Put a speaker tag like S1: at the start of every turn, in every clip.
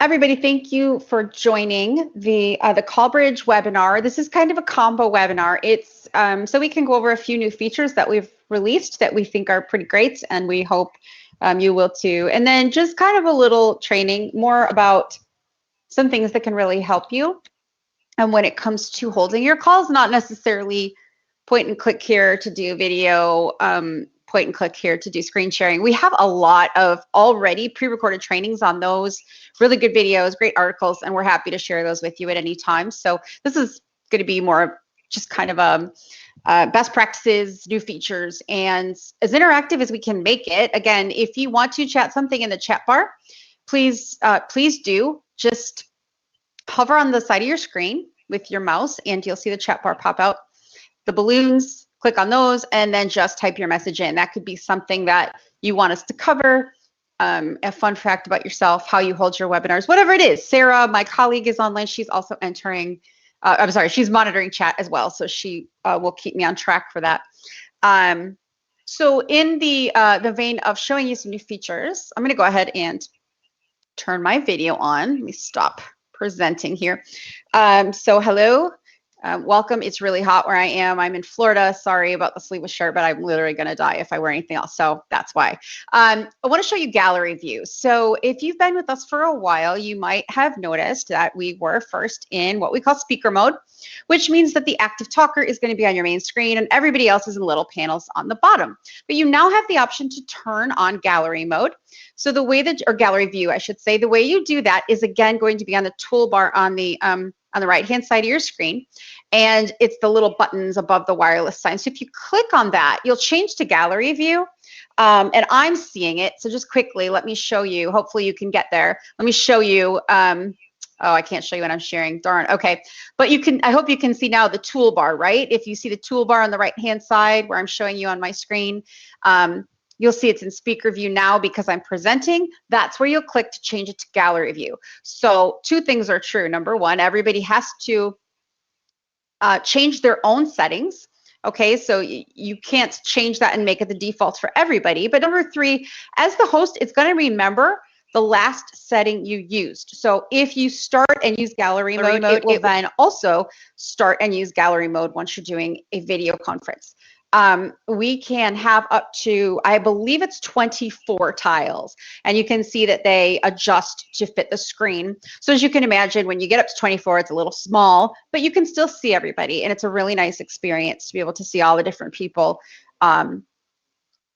S1: Everybody, thank you for joining the Callbridge webinar. This is kind of a combo webinar. It's so we can go over a few new features that we've released that we think are pretty great, and we hope you will too. And then just kind of a little training, more about some things that can really help you. And when it comes to holding your calls, not necessarily point and click here to do video, point and click here to do screen sharing. We have a lot of already pre-recorded trainings on those, really good videos, great articles, and we're happy to share those with you at any time. So this is going to be more just kind of best practices, new features, and as interactive as we can make it. Again, if you want to chat something in the chat bar, please do. Just hover on the side of your screen with your mouse and you'll see the chat bar pop out. The balloons, click on those, and then just type your message in. That could be something that you want us to cover, a fun fact about yourself, how you hold your webinars, whatever it is. Sarah, my colleague, is online. She's also entering, I'm sorry, she's monitoring chat as well, so she will keep me on track for that. So in the vein of showing you some new features, I'm gonna go ahead and turn my video on. Let me stop presenting here. So hello. Welcome. It's really hot where I am. I'm in Florida. Sorry about the sleeveless shirt, but I'm literally going to die if I wear anything else. So that's why. I want to show you gallery view. So if you've been with us for a while, you might have noticed that we were first in what we call speaker mode, which means that the active talker is going to be on your main screen and everybody else is in little panels on the bottom. But you now have the option to turn on gallery mode. So the way that, or gallery view, I should say, the way you do that is again going to be on the toolbar on the right-hand side of your screen, and it's the little buttons above the wireless sign. So if you click on that, you'll change to gallery view, and I'm seeing it. So just quickly, let me show you. Hopefully you can get there. Let me show you. Oh, I can't show you when I'm sharing. Darn. Okay, but you can. I hope you can see now the toolbar, right? If you see the toolbar on the right-hand side where I'm showing you on my screen, you'll see it's in speaker view now because I'm presenting. That's where you'll click to change it to gallery view. So two things are true. Number one, everybody has to change their own settings. Okay, so you can't change that and make it the default for everybody. But number three, as the host, it's going to remember the last setting you used. So if you start and use gallery mode, it will then also start and use gallery mode once you're doing a video conference. We can have up to, I believe it's 24 tiles, and you can see that they adjust to fit the screen. So as you can imagine, when you get up to 24, it's a little small, but you can still see everybody, and it's a really nice experience to be able to see all the different people on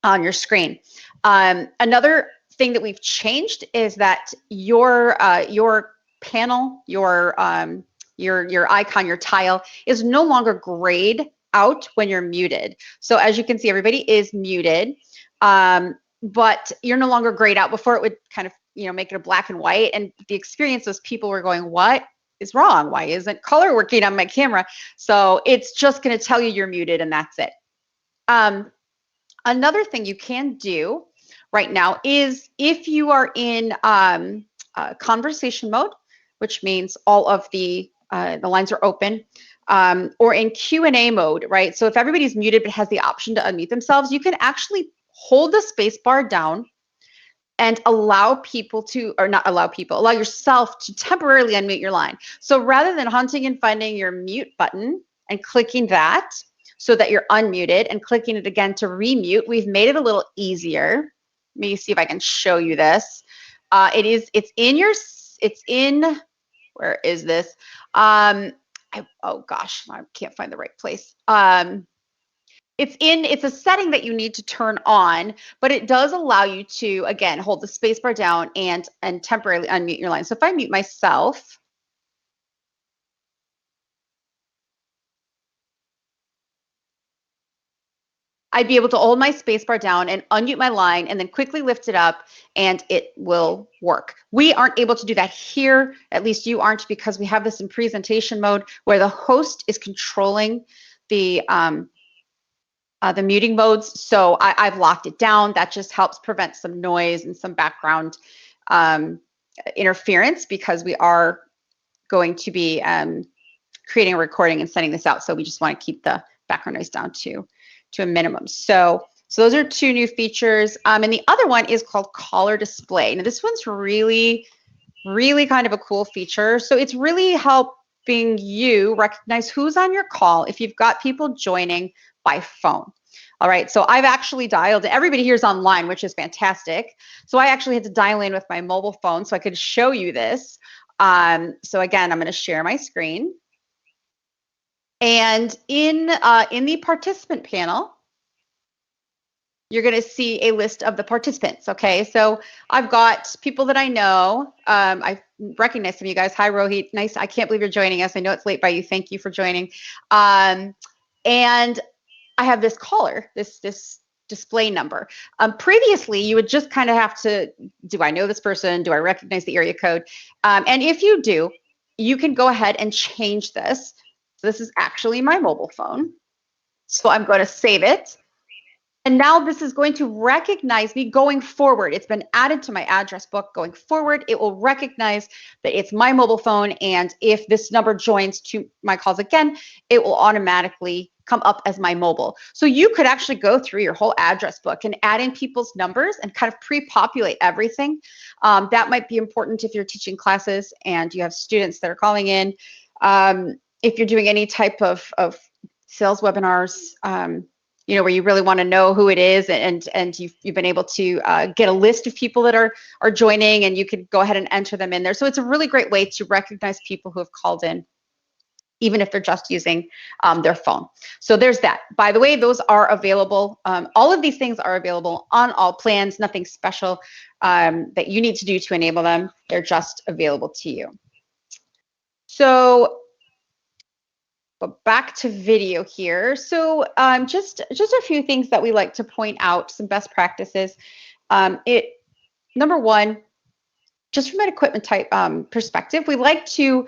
S1: your screen. Another thing that we've changed is that your panel, your icon, your tile is no longer grayed out when you're muted. So as you can see, everybody is muted, but you're no longer grayed out. Before it would kind of, make it a black and white, and the experience was people were going, what is wrong? Why isn't color working on my camera? So it's just going to tell you you're muted, and that's it. Another thing you can do right now is if you are in conversation mode, which means all of the lines are open, or in Q&A mode, right? So if everybody's muted but has the option to unmute themselves, you can actually hold the space bar down and allow people to, or not allow people, allow yourself to temporarily unmute your line. So rather than hunting and finding your mute button and clicking that so that you're unmuted and clicking it again to remute, we've made it a little easier. Let me see if I can show you this. It's in, where is this? Oh gosh, I can't find the right place. It's a setting that you need to turn on, but it does allow you to, again, hold the space bar down and temporarily unmute your line. So if I mute myself, I'd be able to hold my space bar down and unmute my line and then quickly lift it up and it will work. We aren't able to do that here, at least you aren't, because we have this in presentation mode where the host is controlling the muting modes. So I've locked it down. That just helps prevent some noise and some background interference, because we are going to be creating a recording and sending this out. So we just want to keep the background noise down to a minimum. So those are two new features. And the other one is called caller display. Now this one's really Really kind of a cool feature. So it's really helping you recognize who's on your call if you've got people joining by phone. All right, so I've actually dialed, everybody here is online, which is fantastic. So I actually had to dial in with my mobile phone so I could show you this. So again, I'm going to share my screen. And in the participant panel, you're going to see a list of the participants. Okay, so I've got people that I know. I recognize some of you guys. Hi, Rohit. Nice. I can't believe you're joining us. I know it's late by you. Thank you for joining. And I have this caller, this display number. Previously, you would just kind of have to, do I know this person? Do I recognize the area code? And if you do, you can go ahead and change this. So this is actually my mobile phone. So I'm going to save it. And now this is going to recognize me going forward. It's been added to my address book going forward. It will recognize that it's my mobile phone. And if this number joins to my calls again, it will automatically come up as my mobile. So you could actually go through your whole address book and add in people's numbers and kind of pre-populate everything. That might be important if you're teaching classes and you have students that are calling in. If you're doing any type of sales webinars, you know, where you really want to know who it is, and you've been able to get a list of people that are joining, and you can go ahead and enter them in there. So it's a really great way to recognize people who have called in, even if they're just using their phone. So there's that. By the way, those are available. All of these things are available on all plans, nothing special that you need to do to enable them. They're just available to you. So go back to video here. So just a few things that we like to point out, some best practices. Number one, just from an equipment type perspective, we like to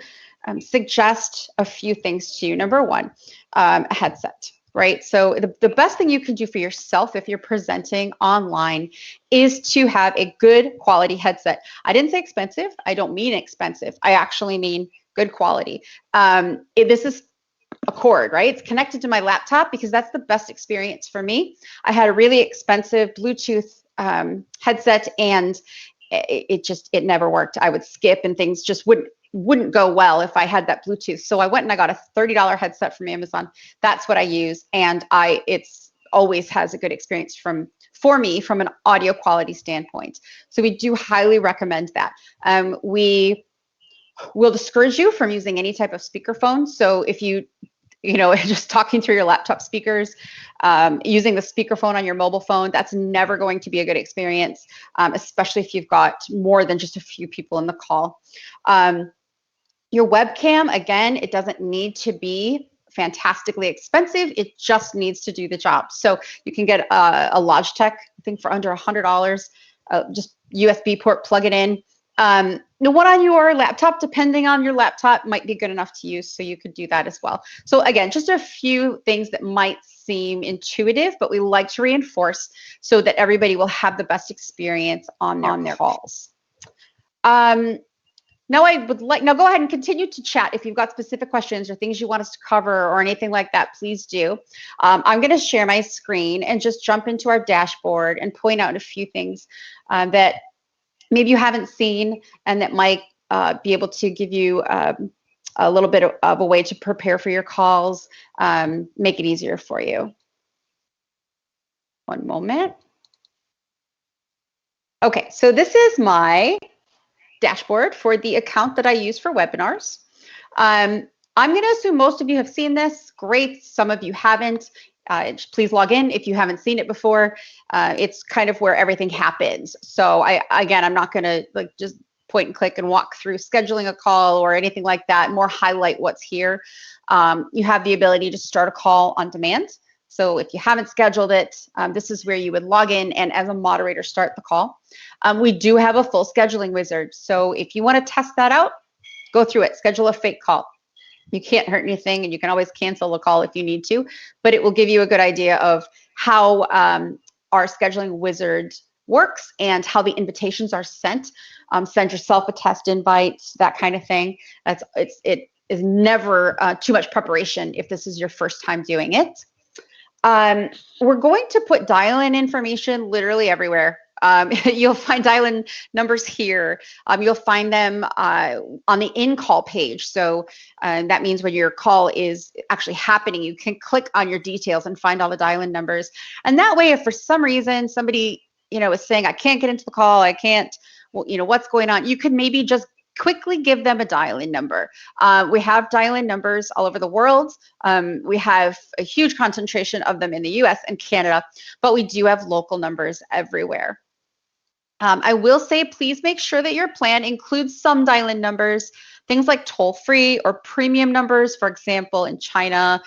S1: suggest a few things to you. Number one, a headset, right? So the best thing you can do for yourself if you're presenting online is to have a good quality headset. I didn't say expensive. I don't mean expensive. I actually mean good quality. This is a cord, right? It's connected to my laptop because that's the best experience for me. I had a really expensive Bluetooth headset, and it never worked. I would skip, and things just wouldn't go well if I had that Bluetooth. So I went and I got a $30 headset from Amazon. That's what I use, and it's always has a good experience for me from an audio quality standpoint. So we do highly recommend that. We will discourage you from using any type of speakerphone. So if you just talking through your laptop speakers, using the speakerphone on your mobile phone, that's never going to be a good experience, especially if you've got more than just a few people in the call. Your webcam, again, it doesn't need to be fantastically expensive. It just needs to do the job. So you can get a Logitech, I think for under $100, just USB port, plug it in. The one on your laptop, depending on your laptop, might be good enough to use, so you could do that as well. So again, just a few things that might seem intuitive, but we like to reinforce so that everybody will have the best experience on their calls. Now go ahead and continue to chat if you've got specific questions or things you want us to cover or anything like that, please do. I'm going to share my screen and just jump into our dashboard and point out a few things that maybe you haven't seen and that might be able to give you a little bit of a way to prepare for your calls, make it easier for you. One moment. Okay, so this is my dashboard for the account that I use for webinars. I'm going to assume most of you have seen this. Great. Some of you haven't. Please log in if you haven't seen it before. It's kind of where everything happens. So I'm not going to just point and click and walk through scheduling a call or anything like that. More highlight what's here. You have the ability to start a call on demand. So if you haven't scheduled it, this is where you would log in and as a moderator start the call. We do have a full scheduling wizard. So if you want to test that out, go through it, schedule a fake call. You can't hurt anything, and you can always cancel a call if you need to, but it will give you a good idea of how our scheduling wizard works and how the invitations are sent. Send yourself a test invite, that kind of thing. It is never too much preparation if this is your first time doing it. We're going to put dial-in information literally everywhere. You'll find dial-in numbers here. You'll find them on the in-call page. So that means when your call is actually happening, you can click on your details and find all the dial-in numbers. And that way, if for some reason somebody, is saying, I can't get into the call, I can't, well, what's going on, you could maybe just quickly give them a dial-in number. We have dial-in numbers all over the world. We have a huge concentration of them in the US and Canada, but we do have local numbers everywhere. I will say, please make sure that your plan includes some dial-in numbers, things like toll-free or premium numbers. For example, in China,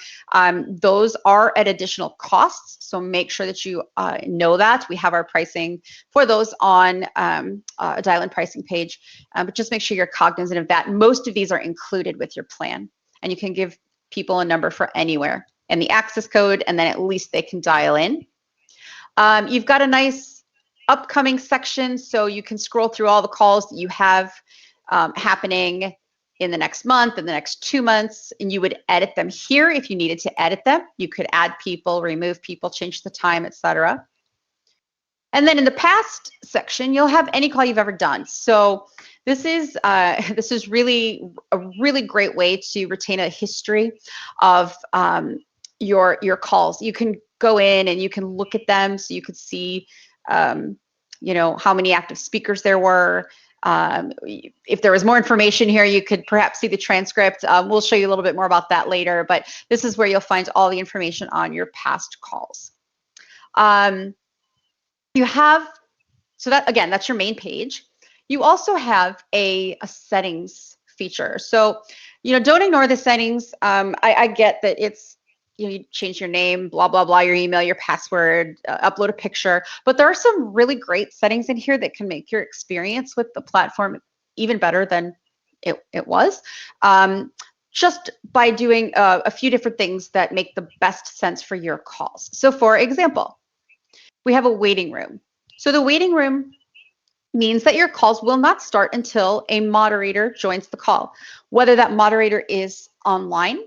S1: those are at additional costs. So make sure that you know that. We have our pricing for those on a dial-in pricing page, but just make sure you're cognizant of that. Most of these are included with your plan, and you can give people a number for anywhere and the access code, and then at least they can dial in. You've got a nice upcoming section, so you can scroll through all the calls that you have happening in the next month and the next 2 months, and you would edit them here if you needed to edit them. You could add people, remove people, change the time, etc. And then in the past section, you'll have any call you've ever done. So this is really a really great way to retain a history of your calls. You can go in and you can look at them, so you could see how many active speakers there were. If there was more information here, you could perhaps see the transcript. We'll show you a little bit more about that later, but this is where you'll find all the information on your past calls. You have, so that, again, that's your main page. You also have a settings feature. So, don't ignore the settings. I get that it's, you change your name, blah, blah, blah, your email, your password, upload a picture, but there are some really great settings in here that can make your experience with the platform even better than it was, just by doing a few different things that make the best sense for your calls. So for example, we have a waiting room. So the waiting room means that your calls will not start until a moderator joins the call, whether that moderator is online,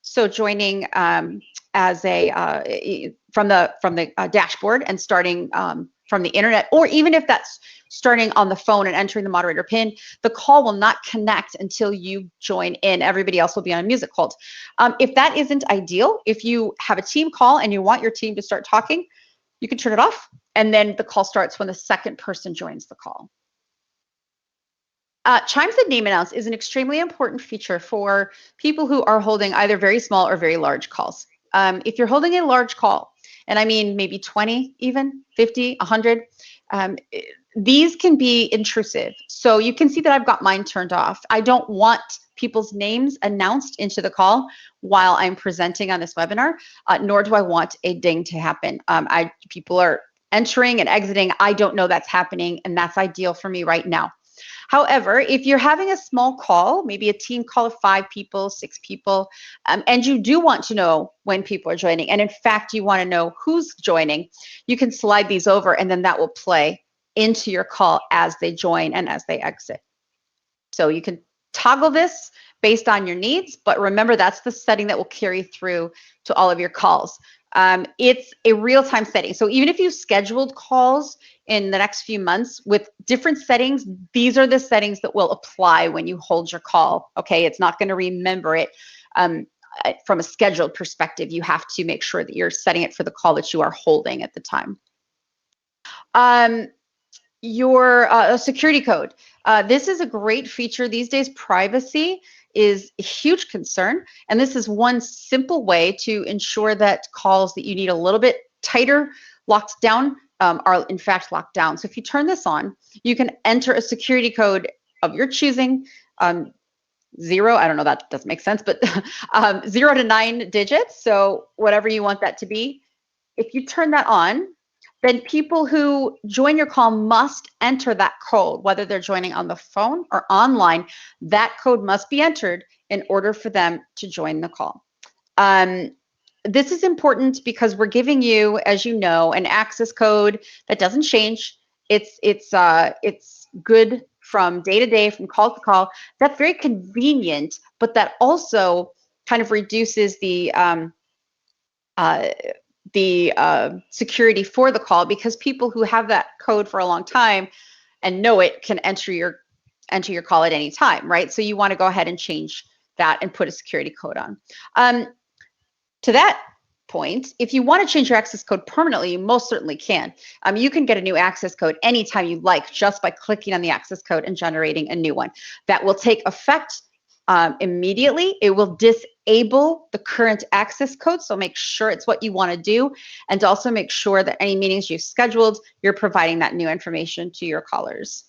S1: so joining as a from the dashboard and starting from the internet, or even if that's starting on the phone and entering the moderator pin, the call will not connect until you join in. Everybody else will be on a music hold. If that isn't ideal, if you have a team call and you want your team to start talking, you can turn it off, and then the call starts when the second person joins the call. Chimes that name announce is an extremely important feature for people who are holding either very small or very large calls. If you're holding a large call, and I mean maybe 20, even 50, 100, these can be intrusive. So you can see that I've got mine turned off. I don't want people's names announced into the call while I'm presenting on this webinar, nor do I want a ding to happen. People are entering and exiting. I don't know that's happening, and that's ideal for me right now. However, if you're having a small call, maybe a team call of 5 people, 6 people, and you do want to know when people are joining, and in fact, you want to know who's joining, you can slide these over, and then that will play into your call as they join and as they exit. So you can toggle this based on your needs, but remember, that's the setting that will carry through to all of your calls. It's a real-time setting. So even if you scheduled calls in the next few months with different settings, these are the settings that will apply when you hold your call. Okay, it's not going to remember it from a scheduled perspective. You have to make sure that you're setting it for the call that you are holding at the time. Your security code. This is a great feature. These days, privacy is a huge concern, and this is one simple way to ensure that calls that you need a little bit tighter locked down are in fact locked down. So if you turn this on, you can enter a security code of your choosing, 0, I don't know, that doesn't make sense, but 0 to 9 digits, so whatever you want that to be. If you turn that on, then people who join your call must enter that code, whether they're joining on the phone or online. That code must be entered in order for them to join the call. This is important because we're giving you, as you know, an access code that doesn't change. It's good from day to day, from call to call. That's very convenient, but that also kind of reduces the the security for the call, because people who have that code for a long time and know it can enter your call at any time, right? So you want to go ahead and change that and put a security code on. To that point, if you want to change your access code permanently, you most certainly can. You can get a new access code anytime you like just by clicking on the access code and generating a new one. That will take effect immediately. It will disable the current access code, so make sure it's what you want to do, and also make sure that any meetings you've scheduled, you're providing that new information to your callers.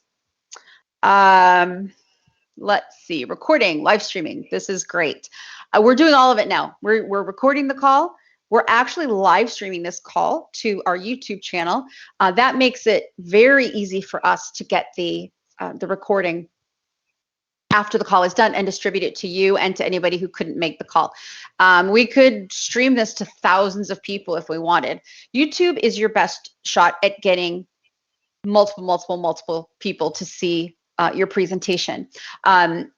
S1: Let's see, recording, live streaming. This is great. We're doing all of it now. We're recording the call. We're actually live streaming this call to our YouTube channel. That makes it very easy for us to get the recording after the call is done and distribute it to you and to anybody who couldn't make the call. We could stream this to thousands of people if we wanted. YouTube is your best shot at getting multiple people to see your presentation.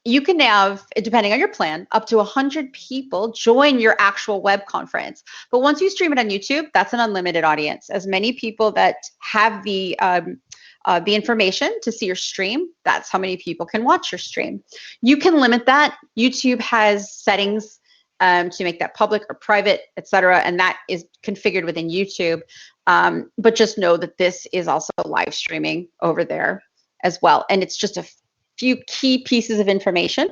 S1: You can have, depending on your plan, up to 100 people join your actual web conference. But once you stream it on YouTube, that's an unlimited audience. As many people that have the information to see your stream, that's how many people can watch your stream. You can limit that. YouTube has settings to make that public or private, etc., and that is configured within YouTube. But just know that this is also live streaming over there as well. And it's just a few key pieces of information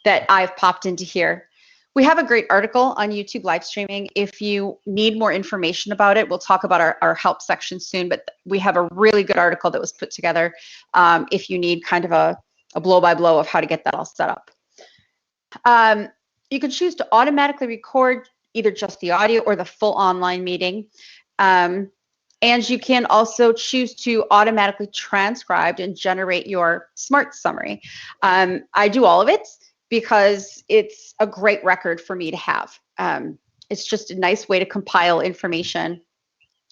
S1: that I've popped into here. We have a great article on YouTube live streaming. If you need more information about it, we'll talk about our help section soon, but we have a really good article that was put together if you need kind of a blow-by-blow of how to get that all set up. You can choose to automatically record either just the audio or the full online meeting. And you can also choose to automatically transcribe and generate your smart summary. I do all of it because it's a great record for me to have. It's just a nice way to compile information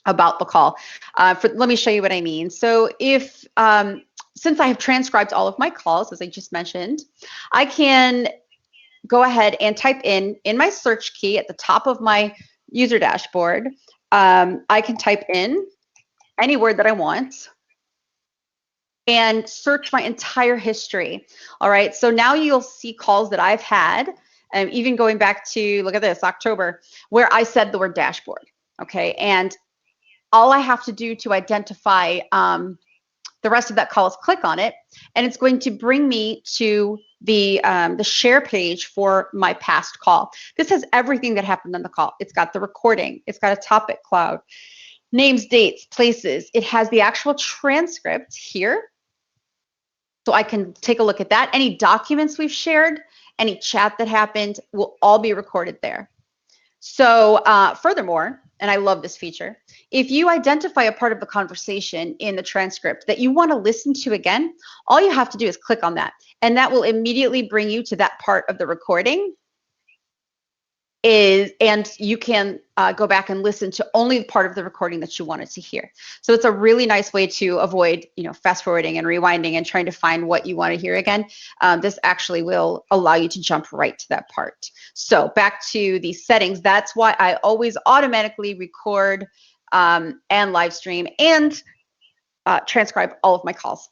S1: about the call. Let me show you what I mean. So if, since I have transcribed all of my calls, as I just mentioned, I can go ahead and type in my search key at the top of my user dashboard. I can type in any word that I want and search my entire history. All right, so now you'll see calls that I've had, even going back to, look at this, October, where I said the word dashboard. Okay, and all I have to do to identify the rest of that call is click on it, and it's going to bring me to the share page for my past call. This has everything that happened on the call. It's got the recording. It's got a topic cloud, names, dates, places. It has the actual transcript here, so I can take a look at that. Any documents we've shared, any chat that happened will all be recorded there. So furthermore, and I love this feature, if you identify a part of the conversation in the transcript that you want to listen to again, all you have to do is click on that, and that will immediately bring you to that part of the recording. And you can go back and listen to only the part of the recording that you wanted to hear. So it's a really nice way to avoid, fast forwarding and rewinding and trying to find what you want to hear again. This actually will allow you to jump right to that part. So back to the settings. That's why I always automatically record and live stream and transcribe all of my calls.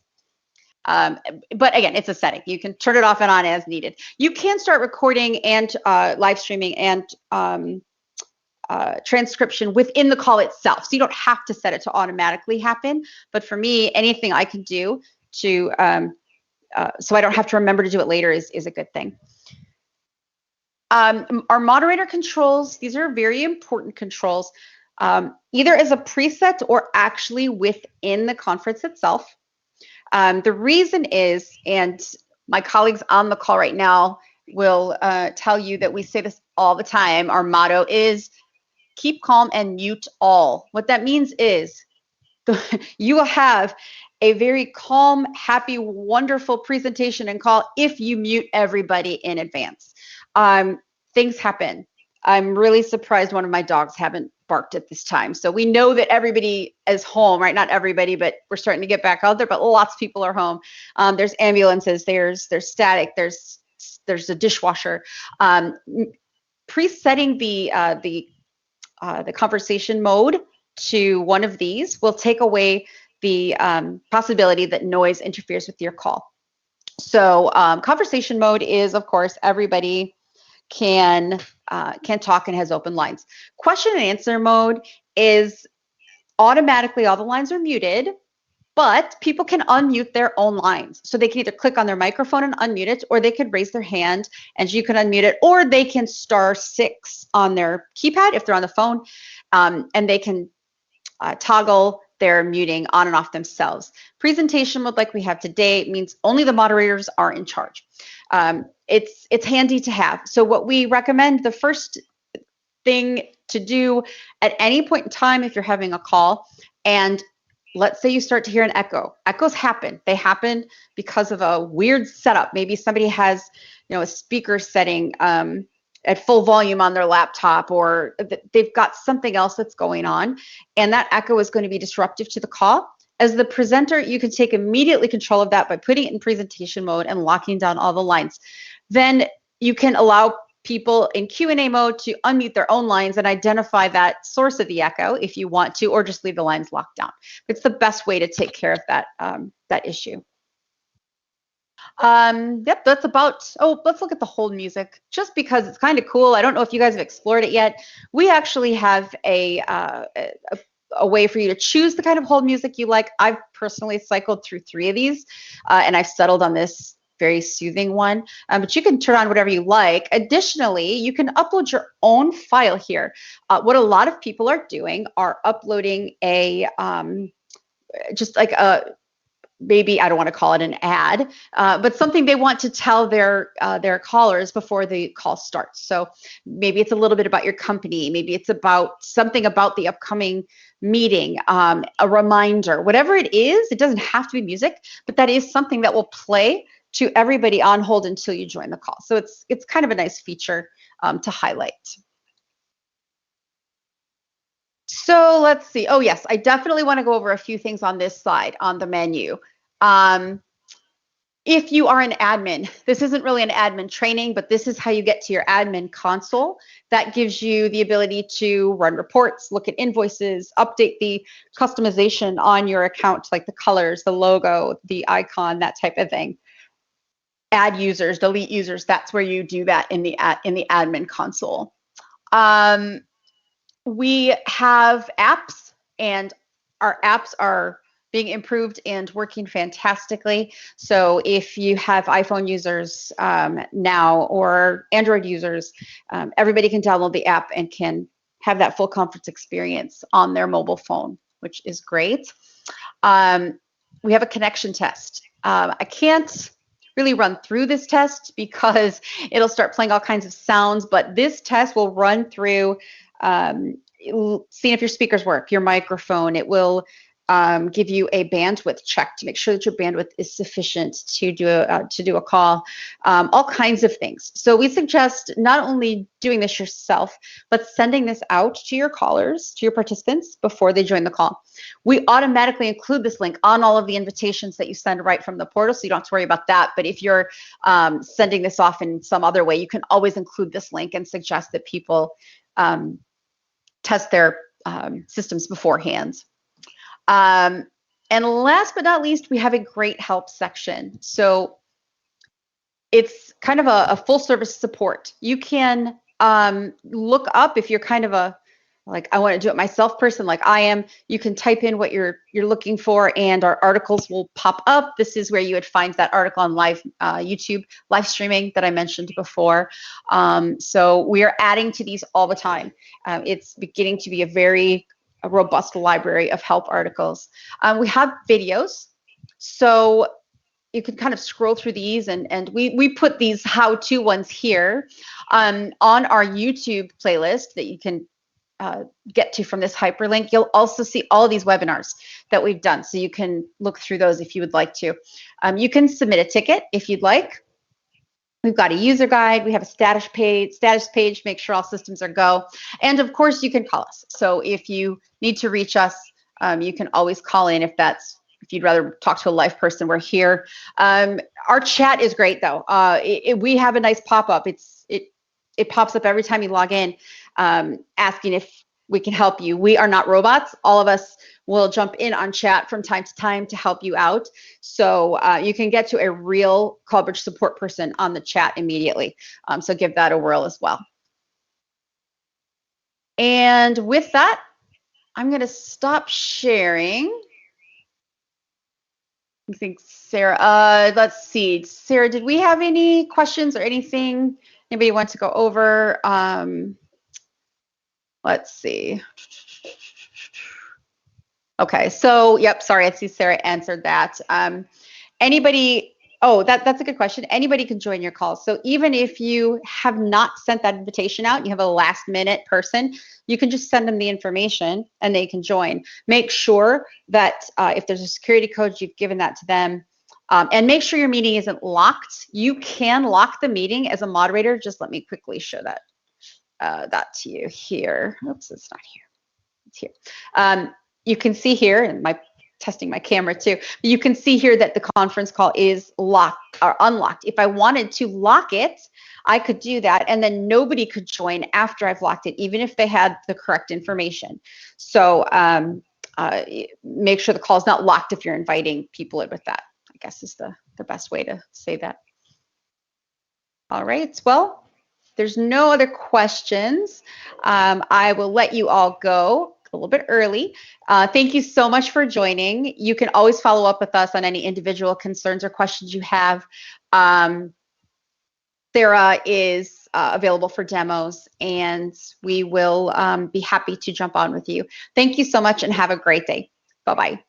S1: But again, it's a setting. You can turn it off and on as needed. You can start recording and live streaming and transcription within the call itself. So you don't have to set it to automatically happen. But for me, anything I can do to, so I don't have to remember to do it later is a good thing. Our moderator controls, these are very important controls, either as a preset or actually within the conference itself. The reason is, and my colleagues on the call right now will tell you that we say this all the time, our motto is keep calm and mute all. What that means is you will have a very calm, happy, wonderful presentation and call if you mute everybody in advance. Things happen. I'm really surprised one of my dogs haven't barked at this time. So we know that everybody is home, right? Not everybody, but we're starting to get back out there, but lots of people are home. There's ambulances, there's static, there's a dishwasher. Presetting the the conversation mode to one of these will take away the possibility that noise interferes with your call. So conversation mode is, of course, everybody can talk and has open lines. Question and answer mode is automatically all the lines are muted, but people can unmute their own lines. So they can either click on their microphone and unmute it, or they could raise their hand and you can unmute it, or they can *6 on their keypad if they're on the phone, and they can toggle their muting on and off themselves. Presentation mode, like we have today, means only the moderators are in charge. It's handy to have. So what we recommend, the first thing to do at any point in time, if you're having a call and let's say you start to hear an echo. Echoes happen. They happen because of a weird setup. Maybe somebody has, a speaker setting at full volume on their laptop, or they've got something else that's going on, and that echo is going to be disruptive to the call. As the presenter, you can take immediately control of that by putting it in presentation mode and locking down all the lines. Then you can allow people in Q&A mode to unmute their own lines and identify that source of the echo if you want to, or just leave the lines locked down. It's the best way to take care of that issue. Yep, that's about, let's look at the hold music, just because it's kind of cool. I don't know if you guys have explored it yet. We actually have a way for you to choose the kind of hold music you like. I've personally cycled through 3 of these, and I've settled on this very soothing one, but you can turn on whatever you like. Additionally, you can upload your own file here. What a lot of people are doing are uploading just like maybe I don't want to call it an ad, but something they want to tell their callers before the call starts. So maybe it's a little bit about your company, maybe it's about something about the upcoming meeting, a reminder, whatever it is. It doesn't have to be music, but that is something that will play to everybody on hold until you join the call. So it's kind of a nice feature to highlight. So let's see. Oh yes, I definitely want to go over a few things on this side on the menu. If you are an admin, this isn't really an admin training, but this is how you get to your admin console. That gives you the ability to run reports, look at invoices, update the customization on your account, like the colors, the logo, the icon, that type of thing. Add users, delete users, that's where you do that in the admin console. We have apps, and our apps are being improved and working fantastically. So if you have iPhone users now, or Android users, everybody can download the app and can have that full conference experience on their mobile phone, which is great. We have a connection test. I can't really run through this test because it'll start playing all kinds of sounds, but this test will run through seeing if your speakers work, your microphone. It will give you a bandwidth check to make sure that your bandwidth is sufficient to do a call, all kinds of things. So we suggest not only doing this yourself, but sending this out to your callers, to your participants before they join the call. We automatically include this link on all of the invitations that you send right from the portal, so you don't have to worry about that. But if you're sending this off in some other way, you can always include this link and suggest that people test their systems beforehand. And last but not least, we have a great help section. So it's kind of a full service support. You can look up, if you're kind of a, like, I want to do it myself person, like I am, you can type in what you're looking for and our articles will pop up. This is where you would find that article on live YouTube live streaming that I mentioned before. So we are adding to these all the time. It's beginning to be a robust library of help articles. We have videos, so you can kind of scroll through these, and we put these how-to ones here on our YouTube playlist that you can get to from this hyperlink. You'll also see all of these webinars that we've done, so you can look through those if you would like to. You can submit a ticket if you'd like. We've got a user guide. We have a status page, make sure all systems are go. And of course, you can call us. So if you need to reach us, you can always call in if you'd rather talk to a live person. We're here. Our chat is great though. We have a nice pop-up. It pops up every time you log in, asking if we can help you. We are not robots. All of us will jump in on chat from time to time to help you out. So you can get to a real Callbridge support person on the chat immediately. So give that a whirl as well. And with that, I'm going to stop sharing. I think Sarah, let's see. Sarah, did we have any questions or anything anybody wants to go over? Let's see. Okay, so yep, sorry, I see Sarah answered that. Anybody, oh, that's a good question. Anybody can join your call. So even if you have not sent that invitation out, you have a last minute person, you can just send them the information and they can join. Make sure that if there's a security code, you've given that to them. And make sure your meeting isn't locked. You can lock the meeting as a moderator. Just let me quickly show that to you here. Oops, it's not here. It's here. You can see here, and testing my camera too. You can see here that the conference call is locked or unlocked. If I wanted to lock it, I could do that, and then nobody could join after I've locked it, even if they had the correct information. So make sure the call is not locked if you're inviting people in with that, I guess is the best way to say that. All right, well, there's no other questions. I will let you all go a little bit early. Thank you so much for joining. You can always follow up with us on any individual concerns or questions you have. Sarah is available for demos, and we will be happy to jump on with you. Thank you so much and have a great day. Bye-bye.